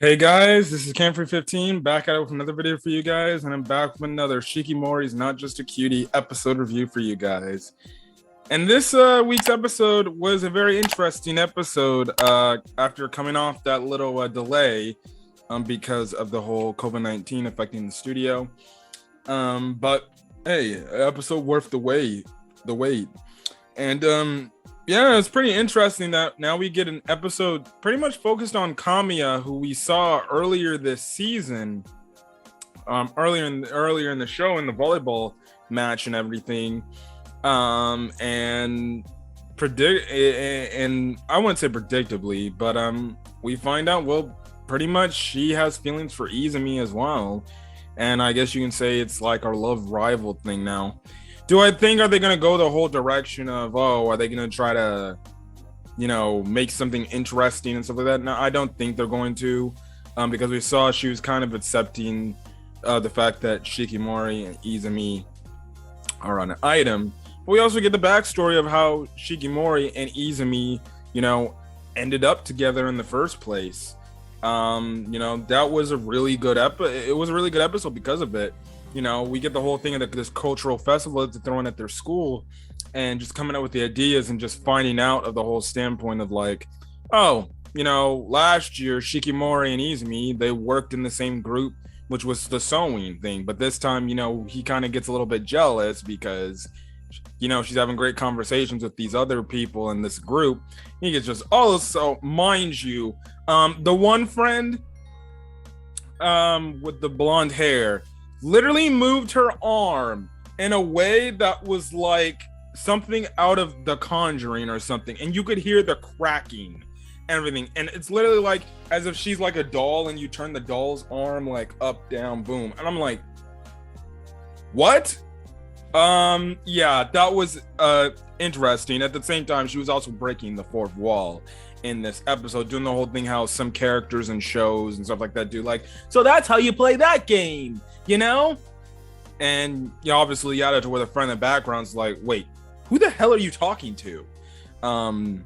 Hey guys, this is Camfrey15 back at it with another video for you guys, and I'm back with another Shikimori's Not Just a Cutie episode review for you guys. And this week's episode was a very interesting episode after coming off that little delay because of the whole COVID-19 affecting the studio. But hey, episode worth the wait. And yeah, it's pretty interesting that now we get an episode pretty much focused on Kamiya, who we saw earlier this season, earlier in the show in the volleyball match and everything, and I wouldn't say predictably, but we find out, well, pretty much she has feelings for Izumi as well, and I guess you can say it's like our love rival thing now. Are they going to go the whole direction of, are they going to try to, make something interesting and stuff like that? No, I don't think they're going to, because we saw she was kind of accepting the fact that Shikimori and Izumi are on an item. But we also get the backstory of how Shikimori and Izumi, ended up together in the first place. That was a really good It was a really good episode because of it. We get the whole thing of this cultural festival that they're throwing at their school and just coming up with the ideas and just finding out of the whole standpoint of like, last year, Shikimori and Izumi, they worked in the same group, which was the sewing thing. But this time, he kind of gets a little bit jealous because, she's having great conversations with these other people in this group. He gets just, so mind you, the one friend with the blonde hair, literally moved her arm in a way that was like something out of The Conjuring or something, and you could hear the cracking and everything, and it's literally like as if she's like a doll and you turn the doll's arm like up, down, boom, and I'm like, what? Yeah, that was interesting. At the same time, she was also breaking the fourth wall in this episode, doing the whole thing how some characters and shows and stuff like that do, like, so that's how you play that game, and obviously yada to where the friend in the background's like, wait, who the hell are you talking to, and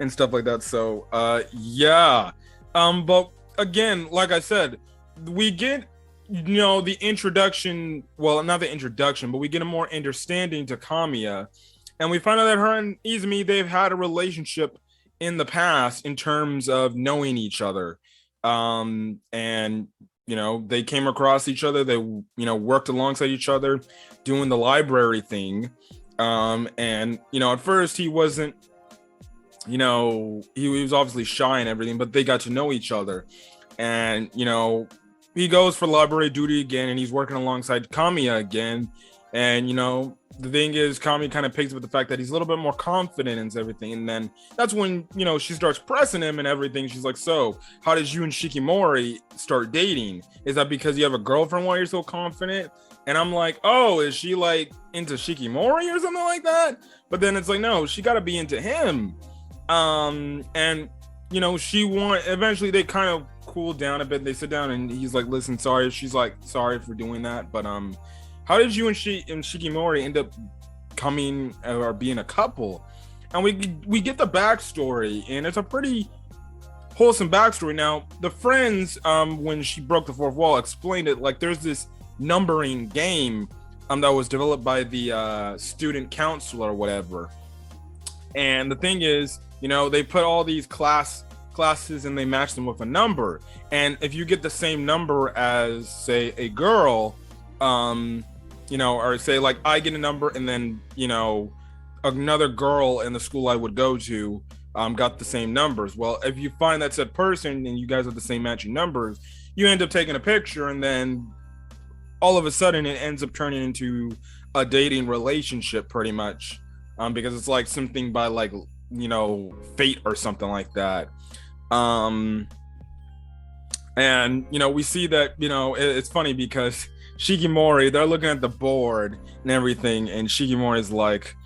stuff like that. So but again, like I said, we get the introduction, well, not the introduction, but we get a more understanding to Kamiya, and we find out that her and Izumi, they've had a relationship in the past in terms of knowing each other, and they came across each other, they worked alongside each other doing the library thing, and at first he wasn't, he was obviously shy and everything, but they got to know each other, and he goes for library duty again, and he's working alongside Kamiya again. And, the thing is, Kamiya kind of picks up with the fact that he's a little bit more confident and everything. And then that's when, she starts pressing him and everything. She's like, so how did you and Shikimori start dating? Is that because you have a girlfriend while you're so confident? And I'm like, oh, is she like into Shikimori or something like that? But then it's like, no, she got to be into him. And, eventually they kind of cool down a bit. They sit down and he's like, listen, sorry. She's like, sorry for doing that, but how did you and Shikimori end up coming or being a couple? And we get the backstory, and it's a pretty wholesome backstory. Now the friends, when she broke the fourth wall, explained it like there's this numbering game that was developed by the student counselor or whatever, and the thing is, they put all these classes and they match them with a number, and if you get the same number as, say, a girl, or say like I get a number and then another girl in the school I would go to got the same numbers. Well, if you find that said person and you guys have the same matching numbers, you end up taking a picture, and then all of a sudden it ends up turning into a dating relationship pretty much, because it's like something by like fate or something like that. And we see that it's funny because Shikimori, they're looking at the board and everything, and Shikimori's like,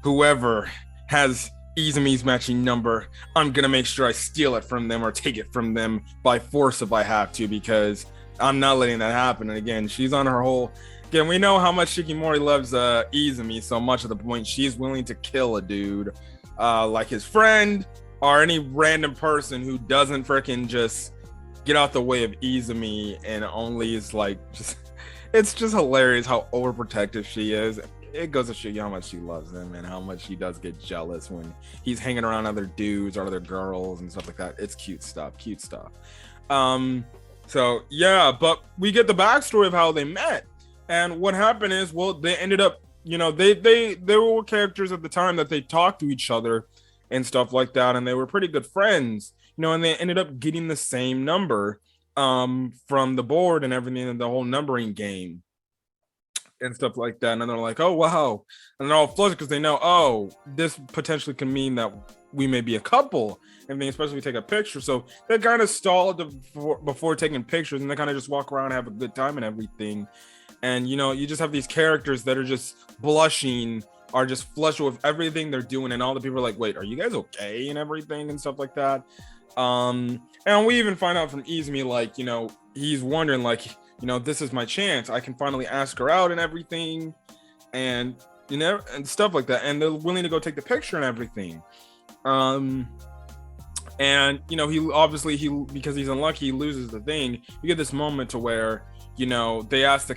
whoever has Izumi's matching number, I'm gonna make sure I steal it from them or take it from them by force if I have to, because I'm not letting that happen. And again, she's on her whole, again, we know how much Shikimori loves Izumi, so much of the point she's willing to kill a dude like his friend, or any random person who doesn't freaking just get out the way of Izumi and only is like just it's just hilarious how overprotective she is. It goes to show you how much she loves him and how much she does get jealous when he's hanging around other dudes or other girls and stuff like that. It's cute stuff. So yeah, but we get the backstory of how they met. And what happened is, well, they ended up, they were characters at the time that they talked to each other and stuff like that, and they were pretty good friends, and they ended up getting the same number from the board and everything, and the whole numbering game and stuff like that. And they're like, oh wow, and they're all flustered because they know, oh, this potentially can mean that we may be a couple, and especially if we take a picture. So they kind of stalled before taking pictures, and they kind of just walk around and have a good time and everything. And you just have these characters that are just blushing, are just flushed with everything they're doing, and all the people are like, wait, are you guys okay, and everything and stuff like that. And we even find out from Izumi, like, he's wondering, like, this is my chance, I can finally ask her out and everything, and and stuff like that, and they're willing to go take the picture and everything. And he obviously, because he's unlucky, he loses the thing. You get this moment to where they ask the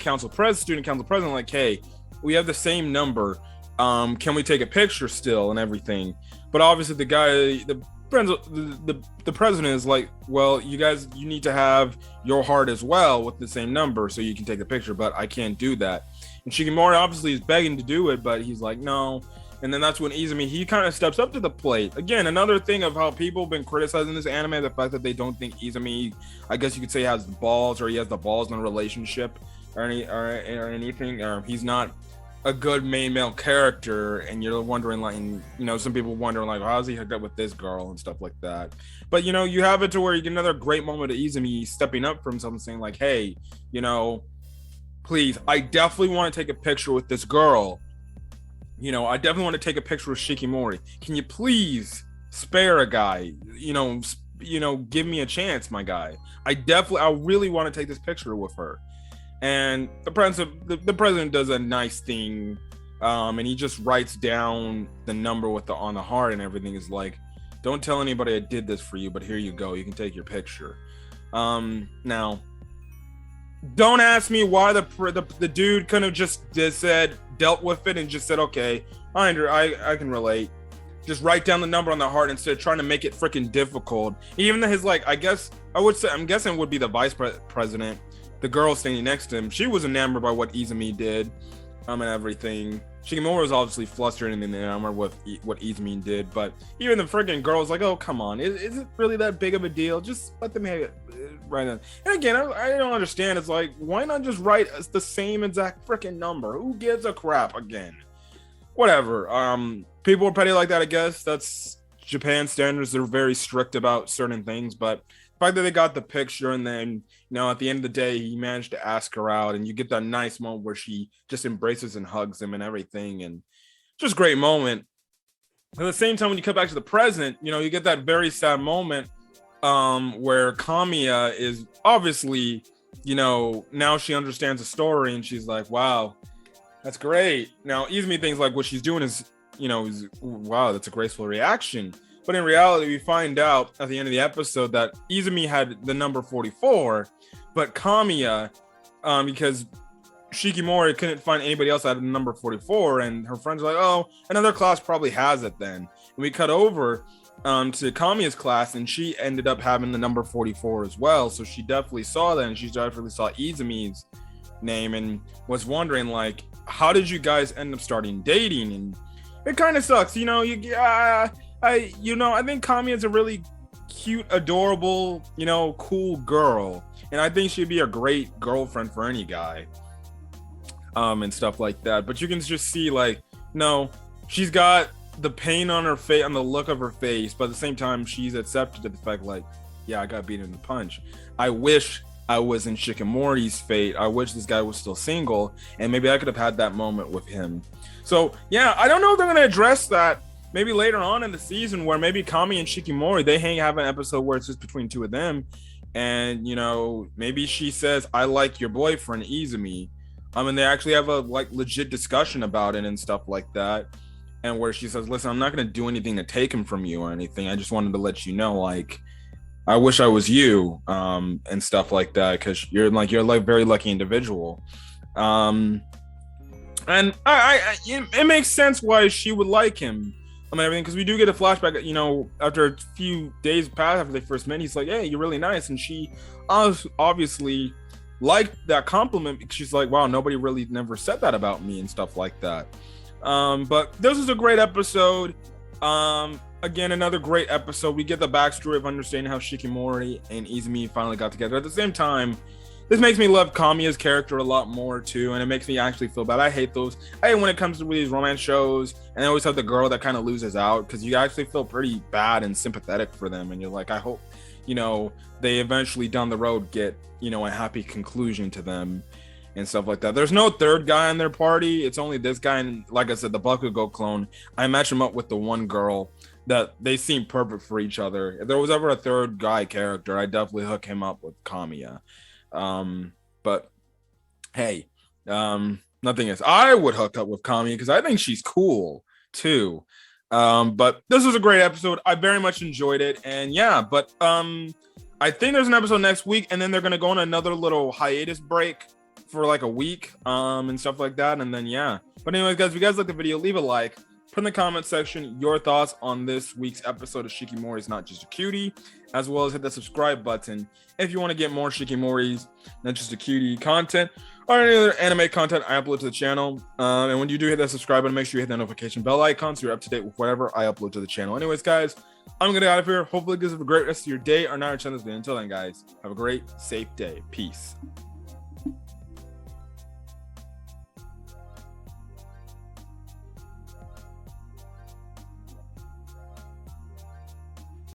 student council president, like, hey, we have the same number, can we take a picture still and everything? But obviously the president is like, well, you need to have your heart as well with the same number so you can take a picture, but I can't do that. And Shikimori obviously is begging to do it, but he's like, no. And then that's when Izumi, he kind of steps up to the plate. Again, another thing of how people have been criticizing this anime, the fact that they don't think Izumi, I guess you could say, has the balls, or he has the balls in a relationship or anything. Or he's not a good main male character, and you're wondering, like, some people wondering, like, how's he hooked up with this girl and stuff like that. But you have it to where you get another great moment of Izumi stepping up for himself and saying, like, hey, please, I definitely want to take a picture with this girl. I definitely want to take a picture with Shikimori. Can you please spare a guy? Give me a chance, my guy. I really want to take this picture with her. And the president does a nice thing, and he just writes down the number on the heart and everything. Is like, don't tell anybody I did this for you, but here you go. You can take your picture. Now, don't ask me why the dude couldn't have just dealt with it and just said, okay, I can relate. Just write down the number on the heart instead of trying to make it freaking difficult. Even his, like, I'm guessing would be the vice president, the girl standing next to him. She was enamored by what Izumi did, and everything. Shikimori was obviously flustered and enamored with what Izumi did, but even the freaking girl was like, oh, come on, is it really that big of a deal? Just let them have it right now. And again, I don't understand. It's like, why not just write the same exact freaking number? Who gives a crap? Again, whatever. People are petty like that, I guess. That's Japan standards. They're very strict about certain things, but the fact that they got the picture, and then at the end of the day he managed to ask her out, and you get that nice moment where she just embraces and hugs him and everything, and just great moment. At the same time, when you come back to the present, you get that very sad moment where Kamiya is obviously, now she understands the story, and she's like, wow, that's great. Now Izumi thinks like what she's doing is wow, that's a graceful reaction. But in reality, we find out at the end of the episode that Izumi had the number 44, but Kamiya, because Shikimori couldn't find anybody else that had the number 44, and her friends are like, oh, another class probably has it then. And we cut over to Kamiya's class, and she ended up having the number 44 as well. So she definitely saw that, and she definitely saw Izumi's name and was wondering, like, how did you guys end up starting dating? And it kind of sucks, I think Kamiya is a really cute, adorable, cool girl, and I think she'd be a great girlfriend for any guy, and stuff like that. But you can just see, like, no, she's got the pain on her face, on the look of her face, but at the same time, she's accepted to the fact, like, yeah, I got beat in the punch. I wish I was in Shikimori's fate. I wish this guy was still single, and maybe I could have had that moment with him. So yeah, I don't know if they're gonna address that. Maybe later on in the season, where maybe Kami and Shikimori, they have an episode where it's just between two of them, and maybe she says, I like your boyfriend Izumi, and they actually have a, like, legit discussion about it and stuff like that. and where she says, listen, I'm not going to do anything to take him from you or anything. I just wanted to let you know, like, I wish I was you, and stuff like that, because you're like very lucky individual. And it makes sense why she would like him. I mean, everything, because we do get a flashback, after a few days pass after they first met, he's like, hey, you're really nice. And she obviously liked that compliment, because she's like, wow, nobody really never said that about me and stuff like that. But this is a great episode. Again, another great episode. We get the backstory of understanding how Shikimori and Izumi finally got together. At the same time, this makes me love Kamiya's character a lot more too, and it makes me actually feel bad. I hate when it comes to these romance shows, and they always have the girl that kind of loses out, because you actually feel pretty bad and sympathetic for them, and you're like, I hope, they eventually down the road get, a happy conclusion to them and stuff like that. There's no third guy in their party. It's only this guy, and like I said, the Bakugo clone. I match him up with the one girl that they seem perfect for each other. If there was ever a third guy character, I'd definitely hook him up with Kamiya. But hey, nothing is. I would hook up with Kamiya because I think she's cool too. But this was a great episode. I very much enjoyed it, and yeah, but I think there's an episode next week, and then they're gonna go on another little hiatus break for like a week, and stuff like that, and then yeah. But anyways, guys, if you guys like the video, leave a like. Put in the comment section your thoughts on this week's episode of Shikimori's Not Just a Cutie, as well as hit the subscribe button if you want to get more Shikimori's Not Just a Cutie content or any other anime content I upload to the channel. And when you do hit that subscribe button, make sure you hit that notification bell icon so you're up to date with whatever I upload to the channel. Anyways, guys, I'm gonna get out of here. Hopefully, it gives you a great rest of your day or night. Until then, guys, have a great, safe day. Peace.